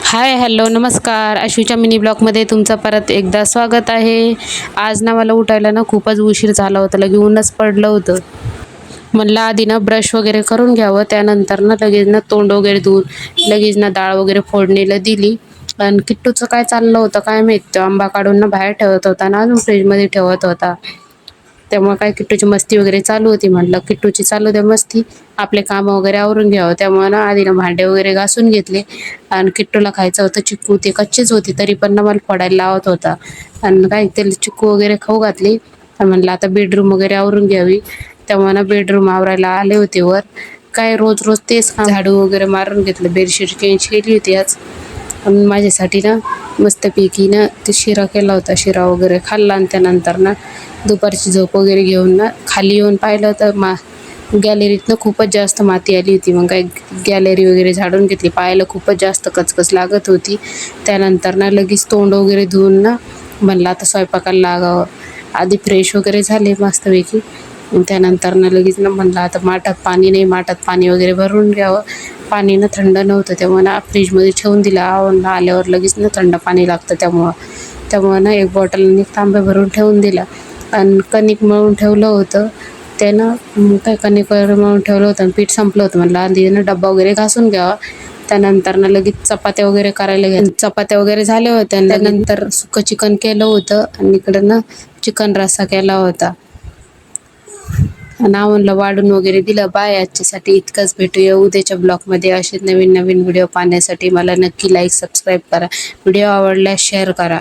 हाय, hello, नमस्कार. आशूच्या mini ब्लॉगमध्ये तुमचं परत एकदा स्वागत आहे. आज ना मला उठायला ना खूपच उशीर झाला होता. लगे ऊनच पडलं होतं. म्हणलं आधी ना ब्रश वगैरे करून घ्यावं. त्यानंतर ना लगेच ना तोंड वगैरे धुवून लगेच ना डाळ वगैरे फोडणीला दिली. आणि किट्टूचं काय चाललं होतं काय माहीत. तो आंबा काढून ना बाहेर ठेवत होता ना अजून फ्रीजमध्ये ठेवत होता. त्यामुळे काय किट्टूची मस्ती वगैरे चालू होती. म्हटलं किट्टूची चालू द्या मस्ती, आपले कामं वगैरे आवरून घ्यावं. त्यामुळे ना आधी ना भांडे वगैरे घासून घेतले. आणि किट्टूला खायचं होतं चिक्कू. ते कच्चेच होते तरी पण ना मला फोडायला लावत होता. आणि काय त्याला चिक्कू वगैरे खाऊ घातली. म्हणलं आता बेडरूम वगैरे आवरून घ्यावी. त्यामुळे ना बेडरूम आवरायला आले होते वर. काय रोज रोज तेच काम, झाडू वगैरे मारून घेतलं. बेडशीट चेंज केली होती आज. आणि माझ्यासाठी ना मस्तपैकी ना ते शिरा केला होता. शिरा वगैरे खाल्ला आणि त्यानंतर ना दुपारची झोप वगैरे घेऊन ना खाली येऊन पाहिलं तर गॅलरीतनं खूपच जास्त माती आली होती. मग काय गॅलरी वगैरे झाडून घेतली. पायाला खूपच जास्त कचकच लागत होती. त्यानंतर ना लगेच तोंड वगैरे धुवून ना म्हणलं आता स्वयंपाकाला लागावं. आधी फ्रेश वगैरे झाले मस्तपैकी. त्यानंतर ना लगेच ना म्हणलं आता माठात पाणी नाही, माठात पाणी वगैरे भरून घ्यावं. पाणी ना थंड नव्हतं त्यामुळे ना फ्रीजमध्ये ठेवून दिलं. आल्यावर लगेच ना थंड पाणी लागतं त्यामुळं ना एक बॉटल तांब्या भरून ठेवून दिला. आणि कणिक मळून ठेवलं होतं. त्यानं काय कणिक वगैरे मळून ठेवलं होतं आणि पीठ संपलं होतं. म्हणलं आधी ना डब्बा वगैरे घासून घ्यावा. त्यानंतर ना लगेच चपात्या वगैरे करायला घ्या. चपात्या वगैरे झाल्या होत्या. त्यानंतर सुकं चिकन केलं होतं आणि इकडं ना चिकन रस्सा केला होता. आणि म्हणलं वाढून वगैरे दिलं. बाय, आजच्यासाठी इतकंच. भेटूया उद्याच्या ब्लॉगमध्ये. असेच नवीन नवीन व्हिडिओ पाहण्यासाठी मला नक्की लाईक सबस्क्राईब करा. व्हिडिओ आवडल्यास शेअर करा.